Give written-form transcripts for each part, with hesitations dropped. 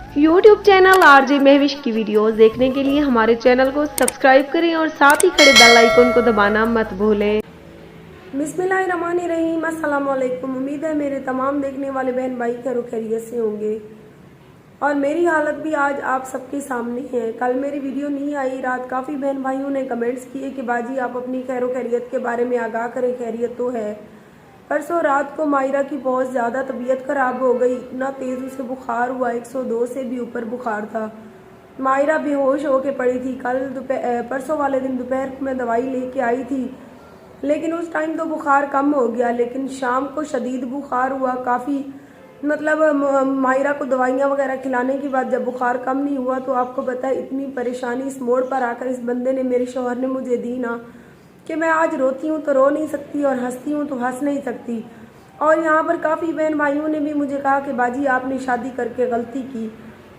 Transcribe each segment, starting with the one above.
YouTube channel RJ Mahwish की videos देखने के लिए हमारे चैनल को सब्सक्राइब करें और साथ ही खड़े बेल आइकन को दबाना मत भूलें। बिस्मिल्लाहिर्रहमानिर्रहीम, अस्सलाम वालेकुम। उम्मीद है मेरे तमाम देखने वाले बहन भाई खैरियत से होंगे और मेरी हालत भी आज आप सबके सामने है। कल मेरी वीडियो नहीं आई, रात काफ़ी बहन भाइयों ने कमेंट्स किए कि बाजी आप अपनी खैरियत के बारे में आगाह करें, खैरियत तो है। परसों रात को मायरा की बहुत ज़्यादा तबीयत ख़राब हो गई, इतना तेज़ उसे बुखार हुआ, 102 से भी ऊपर बुखार था। मायरा बेहोश होके पड़ी थी। परसों वाले दिन दोपहर को मैं दवाई लेके आई थी, लेकिन उस टाइम तो बुखार कम हो गया, लेकिन शाम को शदीद बुखार हुआ काफ़ी। मायरा को दवाइयाँ वगैरह खिलाने के बाद जब बुखार कम नहीं हुआ तो आपको पता है इतनी परेशानी इस मोड़ पर आकर इस बंदे ने, मेरे शौहर ने मुझे दी ना, कि मैं आज रोती हूँ तो रो नहीं सकती और हंसती हूँ तो हंस नहीं सकती। और यहाँ पर काफ़ी बहन भाइयों ने भी मुझे कहा कि बाजी आपने शादी करके गलती की।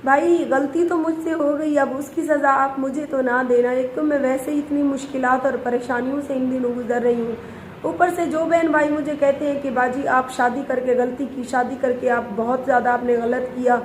भाई गलती तो मुझसे हो गई, अब उसकी सज़ा आप मुझे तो ना देना। एक तो मैं वैसे ही इतनी मुश्किलात और परेशानियों से इन दिनों गुजर रही हूँ, ऊपर से जो बहन भाई मुझे कहते हैं कि बाजी आप शादी करके गलती की, शादी करके आप बहुत ज़्यादा आपने गलत किया,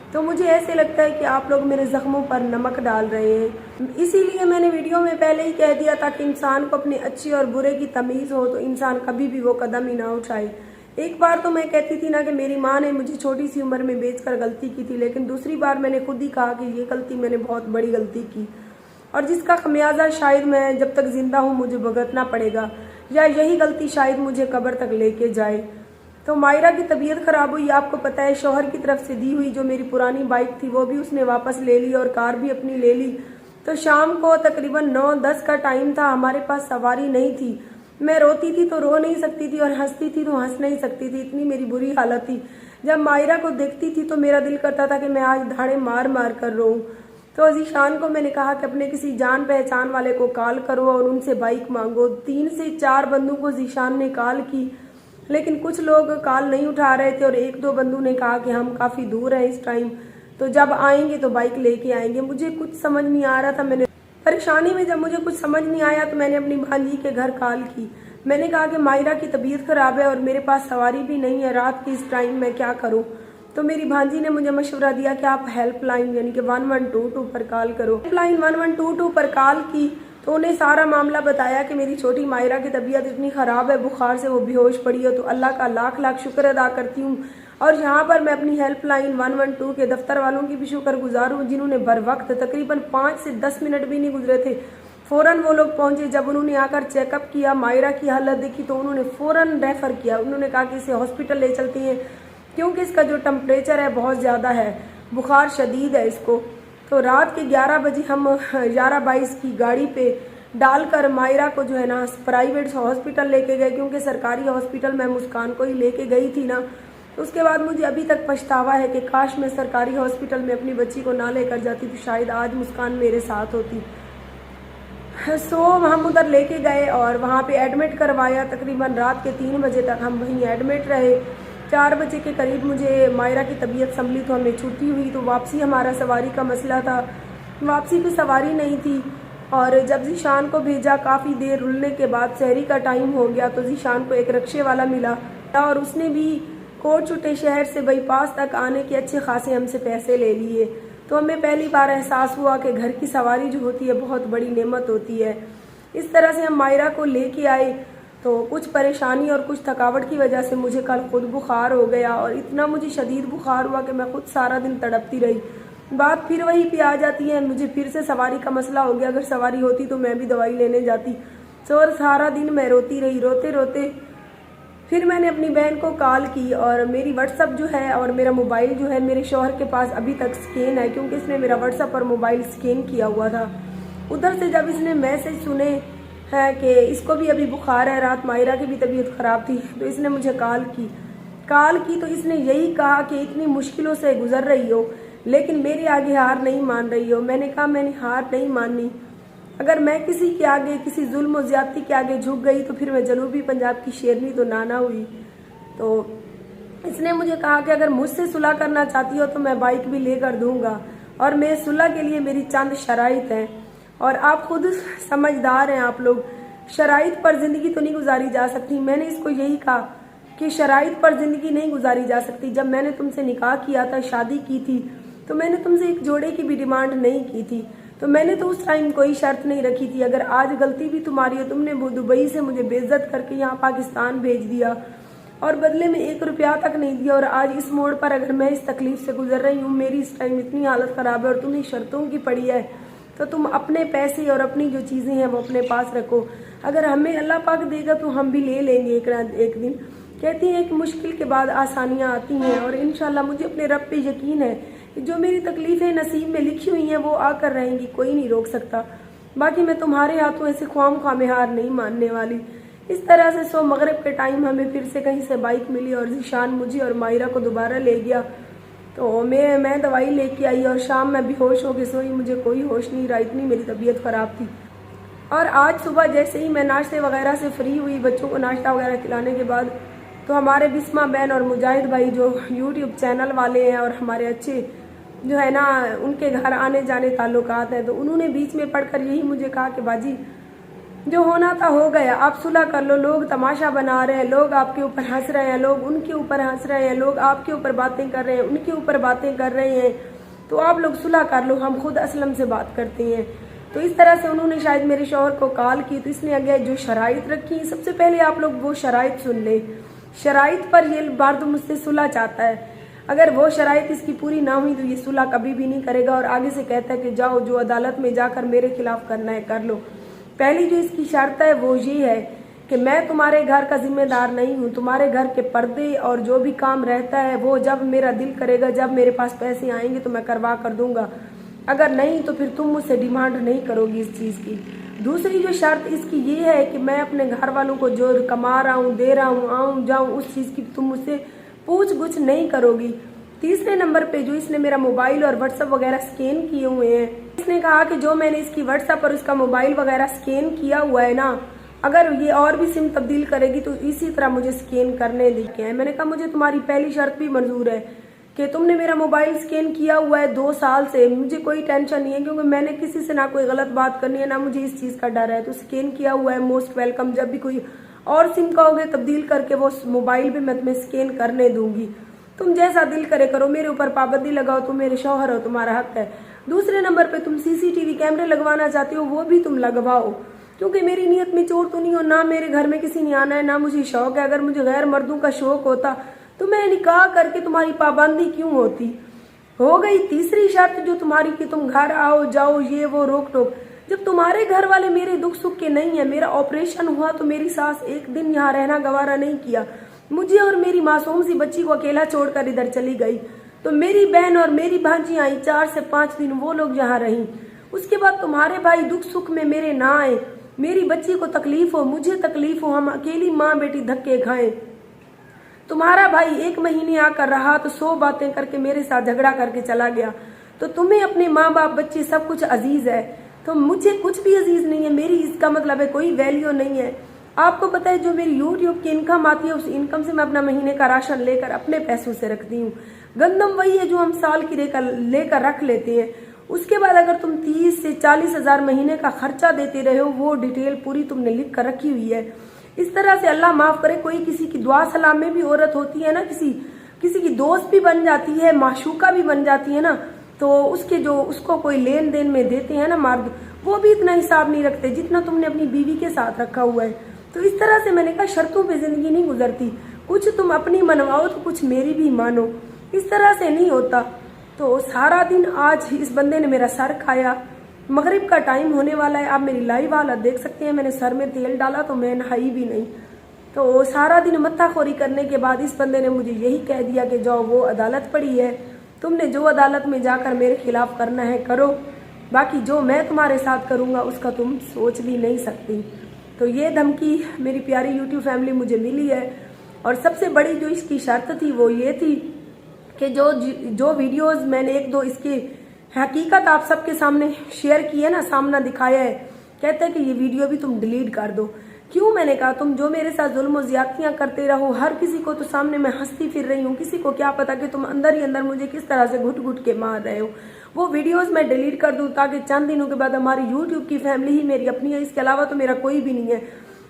तो मुझे ऐसे लगता है कि आप लोग मेरे ज़ख्मों पर नमक डाल रहे हैं। इसीलिए मैंने वीडियो में पहले ही कह दिया था कि इंसान को अपने अच्छे और बुरे की तमीज़ हो तो इंसान कभी भी वो कदम ही ना उठाए। एक बार तो मैं कहती थी ना कि मेरी माँ ने मुझे छोटी सी उम्र में बेचकर गलती की थी, लेकिन दूसरी बार मैंने खुद ही कहा कि ये गलती मैंने बहुत बड़ी गलती की और जिसका खमियाजा शायद मैं जब तक जिंदा हूँ मुझे भुगतना पड़ेगा, या यही गलती शायद मुझे कब्र तक लेके जाए। तो मायरा की तबीयत खराब हुई, आपको पता है शौहर की तरफ से दी हुई जो मेरी पुरानी बाइक थी वो भी उसने वापस ले ली और कार भी अपनी ले ली। तो शाम को तकरीबन 9-10 का टाइम था, हमारे पास सवारी नहीं थी। मैं रोती थी तो रो नहीं सकती थी और हंसती थी तो हंस नहीं सकती थी, इतनी मेरी बुरी हालत थी। जब मायरा को देखती थी तो मेरा दिल करता था कि मैं आज धाड़े मार मार कर रोऊं। तो जीशान को मैंने कहा कि अपने किसी जान पहचान वाले को कॉल करो और उनसे बाइक मांगो। 3 से 4 बंदों को जीशान ने कॉल की, लेकिन कुछ लोग कॉल नहीं उठा रहे थे और 1-2 बंदों ने कहा कि हम काफ़ी दूर हैं इस टाइम, तो जब आएंगे तो बाइक लेके आएंगे। मुझे कुछ समझ नहीं आ रहा था, मैंने परेशानी में जब मुझे कुछ समझ नहीं आया तो मैंने अपनी भांजी के घर कॉल की। मैंने कहा कि मायरा की तबीयत ख़राब है और मेरे पास सवारी भी नहीं है, रात की इस टाइम मैं क्या करूं। तो मेरी भांजी ने मुझे मशवरा दिया कि आप हेल्पलाइन यानी कि 1122 पर कॉल करो। हेल्पलाइन 1122 पर कॉल की तो उन्हें सारा मामला बताया कि मेरी छोटी मायरा की तबीयत इतनी ख़राब है, बुखार से वो बेहोश पड़ी है। तो अल्लाह का लाख लाख शुक्र अदा करती हूँ और यहाँ पर मैं अपनी हेल्पलाइन 112 के दफ्तर वालों की भी शुक्रगुजार हूँ, जिन्होंने बर वक्त तकरीबन 5 से 10 मिनट भी नहीं गुजरे थे, फ़ौरन वो लोग पहुँचे। जब उन्होंने आकर चेकअप किया, मायरा की हालत देखी तो उन्होंने फ़ौरन रेफ़र किया। उन्होंने कहा कि इसे हॉस्पिटल ले चलती हैं क्योंकि इसका जो टेम्परेचर है बहुत ज़्यादा है, बुखार शदीद है इसको। तो रात के 11 बजे हम 11:22 की गाड़ी पे डालकर मायरा को जो है ना प्राइवेट हॉस्पिटल लेके गए, क्योंकि सरकारी हॉस्पिटल मैं मुस्कान को ही लेके गई थी ना। तो उसके बाद मुझे अभी तक पछतावा है कि काश मैं सरकारी हॉस्पिटल में अपनी बच्ची को ना लेकर जाती तो शायद आज मुस्कान मेरे साथ होती। सो हम उधर लेके गए और वहाँ पे एडमिट करवाया। तकरीबन रात के 3 बजे तक हम वहीं एडमिट रहे। 4 बजे के करीब मुझे मायरा की तबीयत संभली तो हमें छुट्टी हुई। तो वापसी हमारा सवारी का मसला था, वापसी की सवारी नहीं थी और जब जीशान को भेजा काफ़ी देर रुलने के बाद सहरी का टाइम हो गया तो जीशान को एक रिक्शे वाला मिला और उसने भी कोट छुट्टे शहर से बाईपास तक आने के अच्छे खासे हमसे पैसे ले लिए। तो हमें पहली बार एहसास हुआ कि घर की सवारी जो होती है बहुत बड़ी नेमत होती है। इस तरह से हम मायरा को लेके आए। तो कुछ परेशानी और कुछ थकावट की वजह से मुझे कल खुद बुखार हो गया और इतना मुझे शदीद बुखार हुआ कि मैं खुद सारा दिन तड़पती रही। बात फिर वहीं पे आ जाती है, मुझे फिर से सवारी का मसला हो गया। अगर सवारी होती तो मैं भी दवाई लेने जाती। तो सारा दिन मैं रोती रही, रोते रोते फिर मैंने अपनी बहन को कॉल की और मेरी व्हाट्सअप जो है और मेरा मोबाइल जो है मेरे शौहर के पास अभी तक स्कैन है, क्योंकि इसने मेरा व्हाट्सअप और मोबाइल स्कैन किया हुआ था। उधर से जब इसने मैसेज सुने है कि इसको भी अभी बुखार है, रात मायरा की भी तबीयत ख़राब थी, तो इसने मुझे कॉल की तो इसने यही कहा कि इतनी मुश्किलों से गुजर रही हो लेकिन मेरे आगे हार नहीं मान रही हो। मैंने कहा मैंने हार नहीं माननी, अगर मैं किसी के आगे, किसी जुल्म और ज्यादती के आगे झुक गई तो फिर मैं जनूबी पंजाब की शेरनी तो नाना हुई। तो इसने मुझे कहा कि अगर मुझसे सुलह करना चाहती हो तो मैं बाइक भी लेकर दूंगा और मैं सुलह के लिए मेरी चंद शराइत हैं और आप खुद समझदार हैं आप लोग, शराइत पर ज़िंदगी तो नहीं गुजारी जा सकती। मैंने इसको यही कहा कि शराइत पर ज़िंदगी नहीं गुजारी जा सकती। जब मैंने तुमसे निकाह किया था, शादी की थी, तो मैंने तुमसे एक जोड़े की भी डिमांड नहीं की थी। तो मैंने तो उस टाइम कोई शर्त नहीं रखी थी। अगर आज गलती भी तुम्हारी है, तुमने वो दुबई से मुझे बेइज्जत करके यहाँ पाकिस्तान भेज दिया और बदले में 1 रुपया तक नहीं दिया, और आज इस मोड़ पर अगर मैं इस तकलीफ से गुजर रही हूँ, मेरी इस टाइम इतनी हालत खराब है और तुम्हें शर्तों की पड़ी है, तो तुम अपने पैसे और अपनी जो चीजें हैं वो अपने पास रखो। अगर हमें अल्लाह पाक देगा तो हम भी ले लेंगे एक दिन। कहती हैं कि मुश्किल के बाद आसानियां आती हैं, और इंशाल्लाह मुझे अपने रब पे यकीन है कि जो मेरी तकलीफें नसीब में लिखी हुई हैं वो आकर रहेंगी, कोई नहीं रोक सकता। बाकी मैं तुम्हारे हाथों ऐसे ख्वाम में हार नहीं मानने वाली। इस तरह से सो मगरिब के टाइम हमें फिर से कहीं से बाइक मिली और जीशान मुझे और मायरा को दोबारा ले गया। तो मैं दवाई लेके आई और शाम में बेहोश होकर सोई, मुझे कोई होश नहीं रहा, इतनी मेरी तबीयत खराब थी। और आज सुबह जैसे ही मैं नाश्ते वगैरह से फ्री हुई, बच्चों को नाश्ता वगैरह खिलाने के बाद, तो हमारे बिस्मा बहन और मुजाहिद भाई जो यूट्यूब चैनल वाले हैं और हमारे अच्छे जो है ना, उनके घर आने जाने ताल्लुकात हैं, तो उन्होंने बीच में पढ़कर यही मुझे कहा कि बाजी जो होना था हो गया, आप सुलह कर लो। लोग तमाशा बना रहे हैं, लोग आपके ऊपर हंस रहे हैं, लोग उनके ऊपर हंस रहे हैं, लोग आपके ऊपर बातें कर रहे हैं, उनके ऊपर बातें कर रहे हैं, तो आप लोग सुलह कर लो, हम खुद असलम से बात करते हैं। तो इस तरह से उन्होंने शायद मेरे शौहर को कॉल की, तो इसने आगे जो शराइत रखी, सबसे पहले आप लोग वो शराइत सुन ले। शराइत पर ये मर्द मुझसे सुलह चाहता है, अगर वो शराइत इसकी पूरी ना हुई तो ये सुलह कभी भी नहीं करेगा, और आगे से कहता है कि जाओ जो अदालत में जाकर मेरे खिलाफ करना है कर लो। पहली जो इसकी शर्त है वो ये है कि मैं तुम्हारे घर का जिम्मेदार नहीं हूँ, तुम्हारे घर के पर्दे और जो भी काम रहता है वो जब मेरा दिल करेगा, जब मेरे पास पैसे आएंगे तो मैं करवा कर दूंगा, अगर नहीं तो फिर तुम मुझसे डिमांड नहीं करोगी इस चीज़ की। दूसरी जो शर्त इसकी ये है कि मैं अपने घर वालों को जो कमा रहा हूँ, दे रहा हूँ, आऊँ जाऊँ, उस चीज़ की तुम मुझसे पूछ गुछ नहीं करोगी। तीसरे नंबर पे जो इसने मेरा मोबाइल और व्हाट्सएप वगैरह स्कैन किए हुए हैं, इसने कहा कि जो मैंने इसकी व्हाट्सएप और इसका मोबाइल वगैरह स्कैन किया हुआ है ना, अगर ये और भी सिम तब्दील करेगी तो इसी तरह मुझे स्कैन करने लेके आए। मैंने कहा मुझे तुम्हारी पहली शर्त भी मंजूर है कि तुमने मेरा मोबाइल स्कैन किया हुआ है 2 साल से, मुझे कोई टेंशन नहीं है, क्योंकि मैंने किसी से ना कोई गलत बात करनी है, ना मुझे इस चीज़ का डर है। तो स्कैन किया हुआ है, मोस्ट वेलकम। जब भी कोई और सिम कहोगे तब्दील करके वो मोबाइल भी मैं तुम्हें स्कैन करने दूंगी, तुम जैसा दिल करे करो, मेरे ऊपर पाबंदी लगाओ, तुम मेरे शौहर हो, तुम्हारा हक है। दूसरे नंबर पे तुम सीसीटीवी कैमरे लगवाना चाहते हो, वो भी तुम लगवाओ, क्योंकि मेरी नीयत में चोर तो नहीं हो, ना मेरे घर में किसी ने आना है, ना मुझे शौक है। अगर मुझे गैर मर्दों का शौक होता तो मैं निकाह करके तुम्हारी पाबंदी क्यों होती। हो गई तीसरी शर्त जो तुम्हारी कि तुम घर आओ जाओ, ये वो रोक टोक। जब तुम्हारे घर वाले मेरे दुख सुख के नहीं है, मेरा ऑपरेशन हुआ तो मेरी सास एक दिन यहाँ रहना गवारा नहीं किया, मुझे और मेरी मासूम सी बच्ची को अकेला छोड़कर इधर चली गई। तो मेरी बहन और मेरी भांजी आई 4 से 5 दिन, वो लोग यहाँ रही। उसके बाद तुम्हारे भाई दुख सुख में मेरे ना आए, मेरी बच्ची को तकलीफ हो, मुझे तकलीफ हो, हम अकेली माँ बेटी धक्के खाएं। तुम्हारा भाई 1 महीने आकर रहा तो 100 बातें करके मेरे साथ झगड़ा करके चला गया। तो तुम्हें अपने माँ बाप बच्चे सब कुछ अजीज है, तो मुझे कुछ भी अजीज नहीं है, मेरी इसका मतलब है कोई वैल्यू नहीं है। आपको पता है जो मेरी यूट्यूब की इनकम आती है, उस इनकम से मैं अपना महीने का राशन लेकर अपने पैसों से रखती हूँ। गंदम वही है जो हम साल की लेकर रख लेते हैं। उसके बाद अगर तुम 30 से 40 हजार महीने का खर्चा देते रहे हो, वो डिटेल पूरी तुमने लिख कर रखी हुई है। इस तरह से अल्लाह माफ करे, कोई किसी की दुआ सलाम में भी औरत होती है ना, किसी की दोस्त भी बन जाती है, माशूका भी बन जाती है ना, तो उसको कोई लेन देन में देते हैं ना मर्द, वो भी इतना हिसाब नहीं रखते जितना तुमने अपनी बीवी के साथ रखा हुआ है। तो इस तरह से मैंने कहा शर्तों पे जिंदगी नहीं गुजरती, कुछ तुम अपनी मनवाओ तो कुछ मेरी भी मानो, इस तरह से नहीं होता। तो सारा दिन आज इस बंदे ने मेरा सर खाया। मगरिब का टाइम होने वाला है, आप मेरी लाइव हालत देख सकते हैं, मैंने सर में तेल डाला तो मैं नहाई भी नहीं। तो सारा दिन मत्थाखोरी करने के बाद इस बंदे ने मुझे यही कह दिया कि जाओ वो अदालत पड़ी है, तुमने जो अदालत में जाकर मेरे खिलाफ करना है करो, बाकी जो मैं तुम्हारे साथ करूंगा उसका तुम सोच भी नहीं सकती। तो ये धमकी मेरी प्यारी यूट्यूब फैमिली मुझे मिली है। और सबसे बड़ी जो इसकी शर्त थी वो ये थी कि जो वीडियोस मैंने 1-2 इसकी हकीकत आप सबके सामने शेयर की है ना, सामना दिखाया है, कहते हैं कि ये वीडियो भी तुम डिलीट कर दो। क्यों? मैंने कहा तुम जो मेरे साथ जुल्म और ज्यादतियां करते रहो, हर किसी को तो सामने मैं हंसती फिर रही हूँ, किसी को क्या पता कि तुम अंदर ही अंदर मुझे किस तरह से घुट घुट के मार रहे हो। वो वीडियोस मैं डिलीट कर दूं ताकि चंद दिनों के बाद हमारी यूट्यूब की फैमिली ही मेरी अपनी है, इसके अलावा तो मेरा कोई भी नहीं है,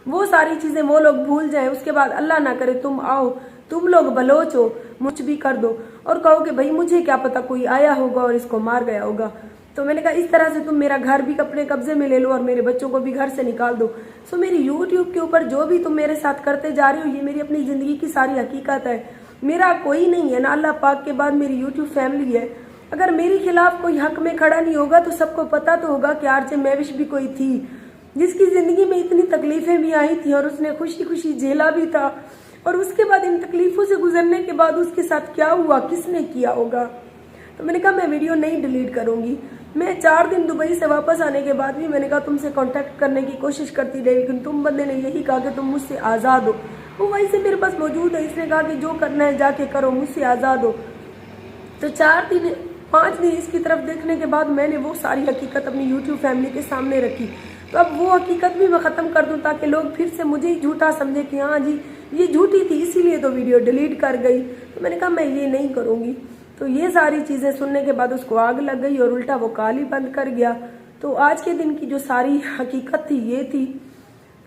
वो सारी चीजें वो लोग भूल जाएं। उसके बाद अल्लाह ना करे तुम आओ तुम लोग बलोच हो, मुझ भी कर दो और कहो कि भाई मुझे क्या पता, कोई आया होगा और इसको मार गया होगा। तो मैंने कहा इस तरह से तुम मेरा घर भी अपने कब्जे में ले लो और मेरे बच्चों को भी घर से निकाल दो। सो मेरी यूट्यूब के ऊपर जो भी तुम मेरे साथ करते जा रहे हो, ये मेरी अपनी जिंदगी की सारी हकीकत है। मेरा कोई नहीं है ना, अल्लाह पाक के बाद मेरी यूट्यूब फैमिली है। अगर मेरे खिलाफ कोई हक में खड़ा नहीं होगा तो सबको पता तो होगा कि आरजे महविश भी कोई थी जिसकी जिंदगी में इतनी तकलीफें भी आई थी और उसने खुशी खुशी झेला भी था, और उसके बाद इन तकलीफों से गुजरने के बाद उसके साथ क्या हुआ, किसने किया होगा। तो मैंने कहा मैं वीडियो नहीं डिलीट करूंगी। मैं 4 दिन दुबई से वापस आने के बाद भी मैंने कहा तुमसे कांटेक्ट करने की कोशिश करती रही, लेकिन तुम बंदे ने यही कहा कि तुम मुझसे आज़ाद हो। वो वहीं से मेरे पास मौजूद है, इसने कहा कि जो करना है जाके करो, मुझसे आज़ाद हो। तो 5 दिन इसकी तरफ देखने के बाद मैंने वो सारी हकीकत अपनी यूट्यूब फैमिली के सामने रखी। तो अब वो हकीकत भी मैं ख़त्म कर दूं ताकि लोग फिर से मुझे ही झूठा समझे कि हाँ जी ये झूठी थी इसीलिए तो वीडियो डिलीट कर गई। तो मैंने कहा मैं ये नहीं करूँगी। तो ये सारी चीज़ें सुनने के बाद उसको आग लग गई और उल्टा वो काल ही बंद कर गया। तो आज के दिन की जो सारी हकीकत थी ये थी।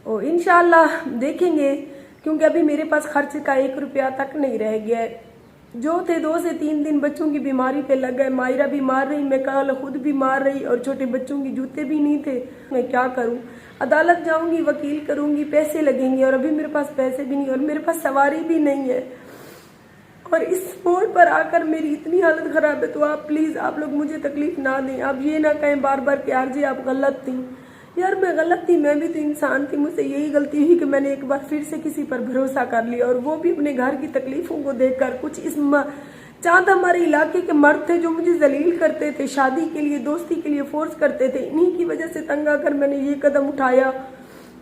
तो इंशाल्लाह देखेंगे, क्योंकि अभी मेरे पास खर्च का 1 रुपया तक नहीं रह गया है। जो थे 2 से 3 दिन बच्चों की बीमारी पे लग गए, मायरा भी मार रही, मैं कल खुद भी मार रही और छोटे बच्चों की जूते भी नहीं थे। मैं क्या करूं, अदालत जाऊंगी, वकील करूंगी, पैसे लगेंगे और अभी मेरे पास पैसे भी नहीं और मेरे पास सवारी भी नहीं है। और इस मोड़ पर आकर मेरी इतनी हालत खराब है। तो आप प्लीज आप लोग मुझे तकलीफ ना दें, आप ये ना कहें बार बार कि आरजे आप गलत थी। यार मैं गलत थी, मैं भी तो इंसान थी, मुझसे यही गलती हुई कि मैंने एक बार फिर से किसी पर भरोसा कर लिया और वो भी अपने घर की तकलीफों को देखकर। कुछ इस चांद हमारे इलाके के मर्द थे जो मुझे जलील करते थे, शादी के लिए दोस्ती के लिए फोर्स करते थे। इन्हीं की वजह से तंग आकर मैंने ये कदम उठाया,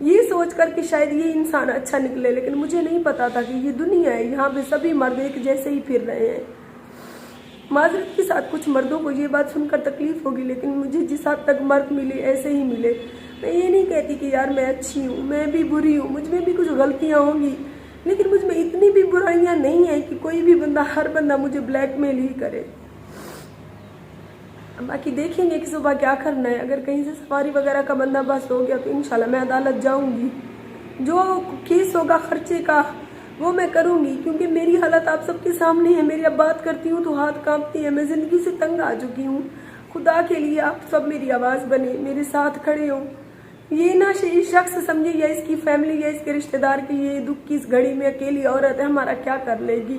ये सोच कर कि शायद ये इंसान अच्छा निकले। लेकिन मुझे नहीं पता था कि ये दुनिया है, यहाँ पे सभी मर्द एक जैसे ही फिर रहे हैं। माजरत के साथ कुछ मर्दों को ये बात सुनकर तकलीफ होगी, लेकिन मुझे जिस हद तक मर्द मिले ऐसे ही मिले। मैं ये नहीं कहती कि यार मैं अच्छी हूँ, मैं भी बुरी हूँ, मुझ में भी कुछ गलतियाँ होंगी, लेकिन मुझ में इतनी भी बुराइयाँ नहीं है कि कोई भी बंदा, हर बंदा मुझे ब्लैकमेल ही करे। बाकी देखेंगे कि सुबह क्या करना है। अगर कहीं से सवारी वगैरह का बंदोबस्त हो गया तो इंशाल्लाह मैं अदालत जाऊंगी, जो केस होगा खर्चे का वो मैं करूंगी, क्योंकि मेरी हालत आप सबके सामने है। मेरी अब बात करती हूँ तो हाथ कांपती है, मैं जिंदगी से तंग आ चुकी हूँ। खुदा के लिए आप सब मेरी आवाज़ बने, मेरे साथ खड़े हो। ये ना शख्स समझे या इसकी फैमिली या इसके रिश्तेदार की ये दुख की इस घड़ी में अकेली औरत है, हमारा क्या कर लेगी।